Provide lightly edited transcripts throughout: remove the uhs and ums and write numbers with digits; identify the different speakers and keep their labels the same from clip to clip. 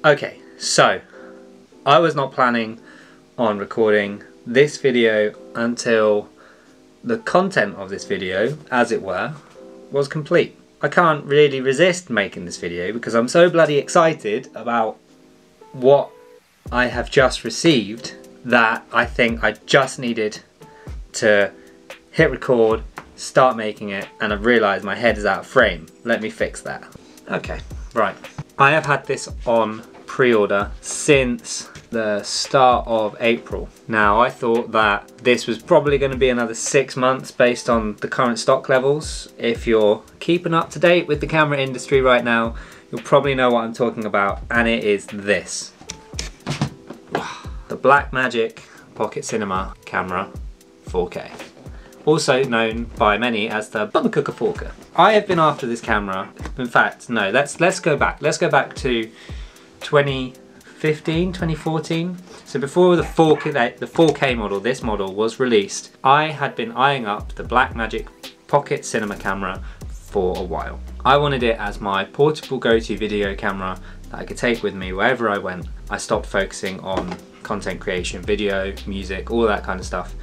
Speaker 1: Okay, so I was not planning on recording this video until the content of this video, as it were, was complete. I can't really resist making this video because I'm so bloody excited about what I have just received that I think I just needed to hit record, start making it, and I've realised my head is out of frame. Let me fix that. Okay, right. I have had this on pre-order since the start of April. Now, I thought that this was probably going to be another 6 months based on the current stock levels. If you're keeping up to date with the camera industry right now, you'll probably know what I'm talking about, and it is this. The Blackmagic Pocket Cinema Camera 4K. Also known by many as the Bummer Cooker 4K. I have been after this camera. In fact, no, let's go back. Let's go back to 2015, 2014. So before the 4K model, this model was released, I had been eyeing up the Blackmagic Pocket Cinema Camera for a while. I wanted it as my portable go-to video camera that I could take with me wherever I went. I stopped focusing on content creation, video, music, all that kind of stuff.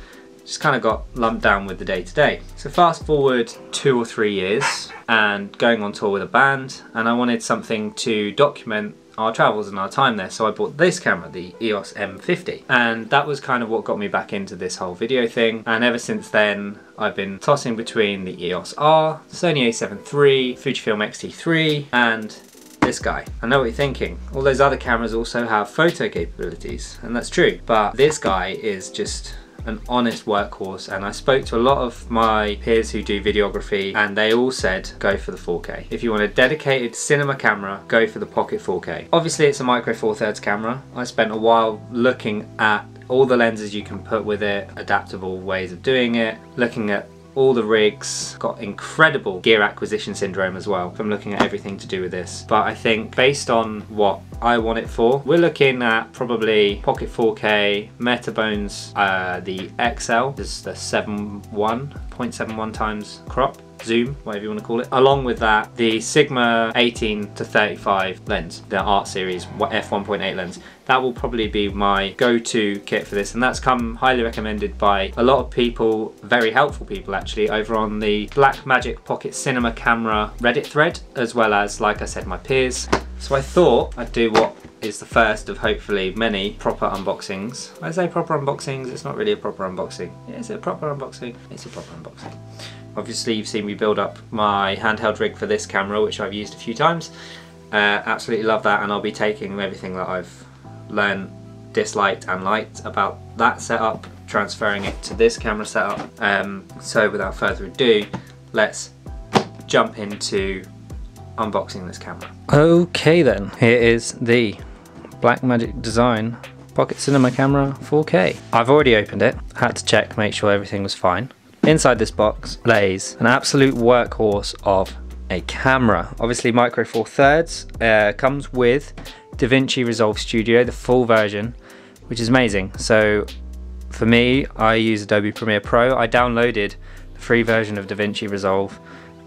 Speaker 1: Just kind of got lumped down with the day-to-day. So fast forward 2 or 3 years and going on tour with a band, and I wanted something to document our travels and our time there, so I bought this camera, the EOS M50, and that was kind of what got me back into this whole video thing. And ever since then I've been tossing between the EOS R, Sony a7 III, Fujifilm X-T3 and this guy. I know what you're thinking, all those other cameras also have photo capabilities, and that's true, but this guy is just an honest workhorse. And I spoke to a lot of my peers who do videography, and they all said go for the 4K. If you want a dedicated cinema camera, go for the Pocket 4K. Obviously it's a micro four thirds camera. I spent a while looking at all the lenses you can put with it, adaptable ways of doing it, looking at all the rigs, got incredible gear acquisition syndrome as well from looking at everything to do with this. But I think based on what I want it for, we're looking at probably Pocket 4K, Metabones, the XL, this is the 0.71 times crop, zoom, whatever you want to call it. Along with that, the Sigma 18 to 35 lens, the Art Series f1.8 lens. That will probably be my go-to kit for this, and that's come highly recommended by a lot of people, very helpful people actually, over on the Blackmagic Pocket Cinema Camera Reddit thread, as well as, like I said, my peers. So I thought I'd do what is the first of hopefully many proper unboxings. I say proper unboxings, it's not really a proper unboxing. Is it a proper unboxing? It's a proper unboxing. Obviously you've seen me build up my handheld rig for this camera, which I've used a few times. Absolutely love that, and I'll be taking everything that I've learned, disliked and liked about that setup, transferring it to this camera setup. So without further ado, let's jump into unboxing this camera. Okay then, here is the Blackmagic Design Pocket Cinema Camera 4K. I've already opened it, had to check, make sure everything was fine. Inside this box lays an absolute workhorse of a camera. Obviously micro four thirds, comes with DaVinci Resolve Studio, the full version, which is amazing. So for me, I use Adobe Premiere Pro. I downloaded the free version of DaVinci Resolve.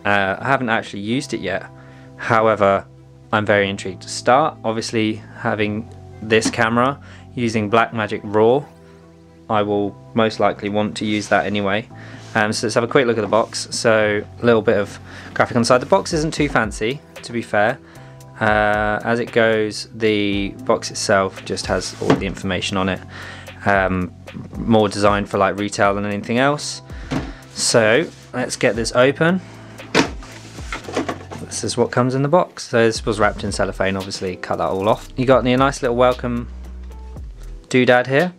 Speaker 1: I haven't actually used it yet. However, I'm very intrigued to start. Obviously, having this camera using Blackmagic RAW, I will most likely want to use that anyway. So let's have a quick look at the box. So a little bit of graphic on the side. The box isn't too fancy, to be fair. As it goes, the box itself just has all the information on it. More designed for like retail than anything else. So let's get this open. This is what comes in the box. So this was wrapped in cellophane, obviously cut that all off. You got a nice little welcome doodad here.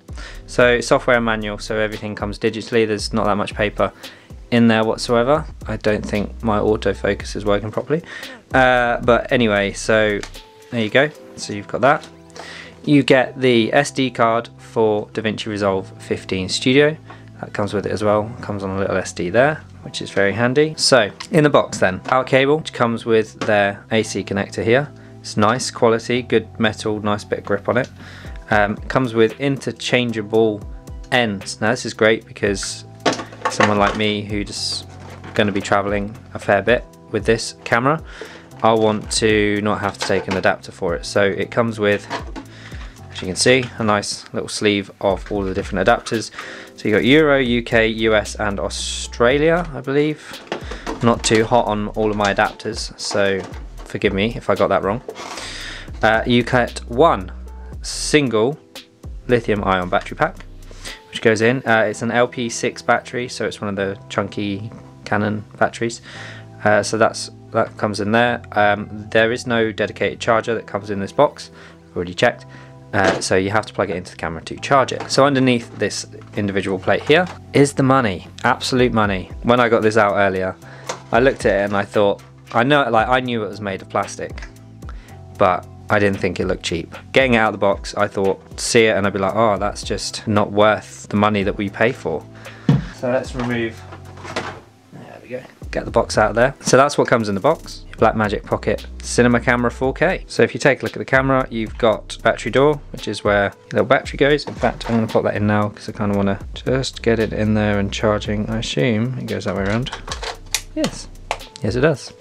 Speaker 1: So software and manual, so everything comes digitally. There's not that much paper in there whatsoever. I don't think my autofocus is working properly. But anyway, so there you go. So you've got that. You get the SD card for DaVinci Resolve 15 Studio. That comes with it as well. Comes on a little SD there, which is very handy. So in the box then, power cable, which comes with their AC connector here. It's nice quality, good metal, nice bit of grip on it. Comes with interchangeable ends. Now this is great because someone like me who's going to be traveling a fair bit with this camera, I want to not have to take an adapter for it. So it comes with, as you can see, a nice little sleeve of all the different adapters. So you got Euro, UK, US and Australia, I believe. Not too hot on all of my adapters, so forgive me if I got that wrong. You get one single lithium ion battery pack, which goes in. It's an LP6 battery, so it's one of the chunky Canon batteries. So that comes in there. There is no dedicated charger that comes in this box. I've already checked. So you have to plug it into the camera to charge it. So underneath this individual plate here is the money, absolute money. When I got this out earlier, I looked at it and I thought, I knew it was made of plastic, but I didn't think it looked cheap. Getting it out of the box, I thought, see it and I'd be like, oh, that's just not worth the money that we pay for. So let's remove, there we go, get the box out of there. So that's what comes in the box, Blackmagic Pocket Cinema Camera 4K. So if you take a look at the camera, you've got battery door, which is where the little battery goes. In fact, I'm gonna pop that in now because I kind of want to just get it in there and charging. I assume it goes that way around. Yes. Yes, it does.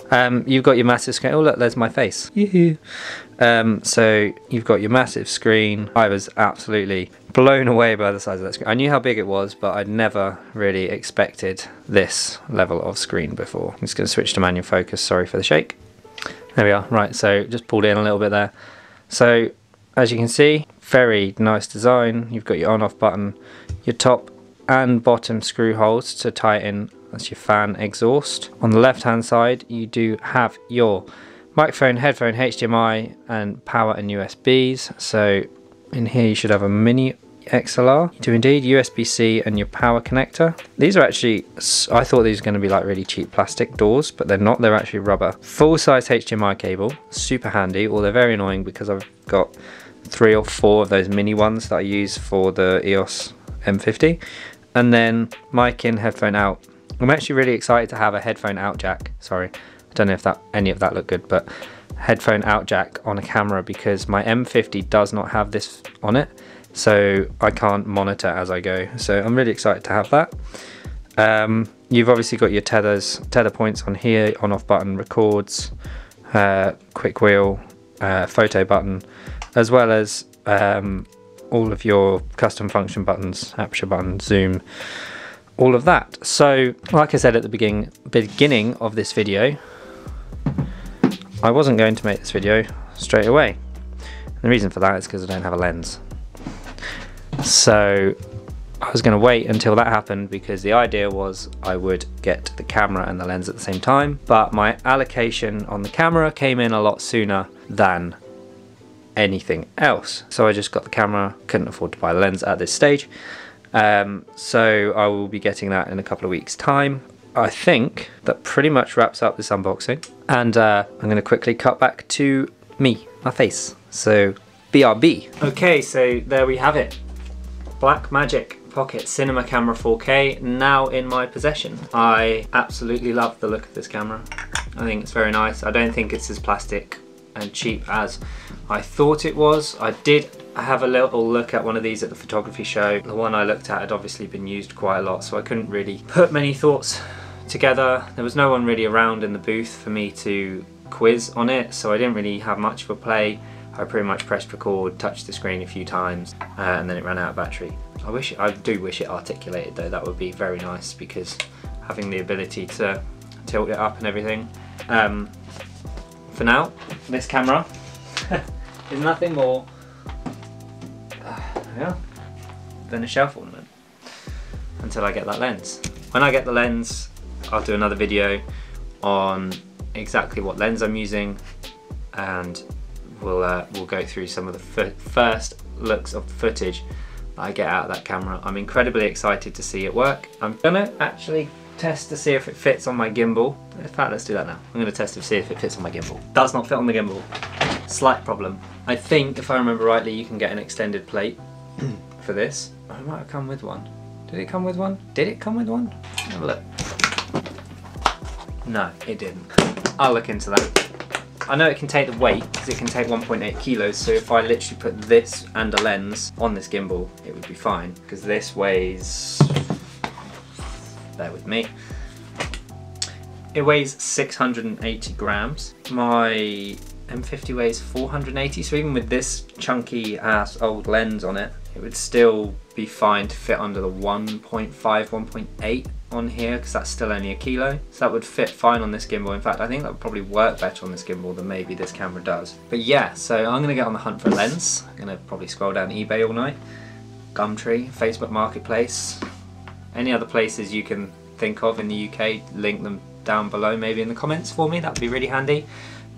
Speaker 1: You've got your massive screen. Oh look, there's my face. So you've got your massive screen. I was absolutely blown away by the size of that screen. I knew how big it was, but I'd never really expected this level of screen before. I'm just going to switch to manual focus. Sorry for the shake. There we are. Right, so just pulled in a little bit there. So as you can see, very nice design. You've got your on-off button, your top and bottom screw holes to tie it in. That's your fan exhaust. On the left hand side you do have your microphone, headphone, HDMI and power and USBs. So in here you should have a mini XLR. You do indeed, USB-C and your power connector. These are actually, I thought these were going to be like really cheap plastic doors, but they're not, they're actually rubber. Full size HDMI cable, super handy, or they're very annoying because I've got 3 or 4 of those mini ones that I use for the EOS M50. And then mic in, headphone out. I'm actually really excited to have a headphone out jack. Sorry, I don't know if any of that looked good, but headphone out jack on a camera because my M50 does not have this on it, so I can't monitor as I go. So I'm really excited to have that. You've obviously got your tether points on here, on off button, records, quick wheel, photo button, as well as all of your custom function buttons, aperture button, zoom, all of that. So like I said at the beginning of this video, I wasn't going to make this video straight away. And the reason for that is because I don't have a lens. So I was going to wait until that happened because the idea was I would get the camera and the lens at the same time, but my allocation on the camera came in a lot sooner than anything else. So I just got the camera, couldn't afford to buy the lens at this stage. So I will be getting that in a couple of weeks time. I think that pretty much wraps up this unboxing, and I'm going to quickly cut back to me, my face. So BRB. Okay, so there we have it. Blackmagic Pocket Cinema Camera 4K now in my possession. I absolutely love the look of this camera. I think it's very nice. I don't think it's as plastic and cheap as I thought it was. I did have a little look at one of these at the photography show. The one I looked at had obviously been used quite a lot, so I couldn't really put many thoughts together. There was no one really around in the booth for me to quiz on it, so I didn't really have much of a play. I pretty much pressed record, touched the screen a few times, and then it ran out of battery. I do wish it articulated though. That would be very nice, because having the ability to tilt it up and everything. For now, this camera is nothing more than a shelf ornament until I get that lens. When I get the lens, I'll do another video on exactly what lens I'm using, and we'll go through some of the first looks of the footage that I get out of that camera. I'm incredibly excited to see it work. I'm gonna actually test to see if it fits on my gimbal. In fact, let's do that now. I'm gonna test to see if it fits on my gimbal. Does not fit on the gimbal. Slight problem. I think, if I remember rightly, you can get an extended plate for this. Oh, it might have come with one. Did it come with one? Did it come with one? Have a look. No, it didn't. I'll look into that. I know it can take the weight, because it can take 1.8 kilos, so if I literally put this and a lens on this gimbal, it would be fine, because this weighs, bear with me, It weighs 680 grams. My M50 weighs 480, so even with this chunky ass old lens on it, it would still be fine to fit under the 1.5, 1.8 on here, because that's still only a kilo. So that would fit fine on this gimbal. In fact, I think that would probably work better on this gimbal than maybe this camera does. But yeah, so I'm gonna get on the hunt for a lens. I'm gonna probably scroll down eBay all night, Gumtree, Facebook Marketplace, any other places you can think of in the UK, link them down below maybe in the comments for me, that would be really handy.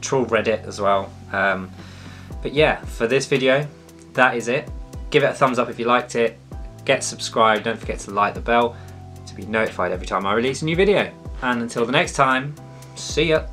Speaker 1: Troll Reddit as well. But yeah, for this video, that is it. Give it a thumbs up if you liked it. Get subscribed, don't forget to like the bell to be notified every time I release a new video. And until the next time, see ya.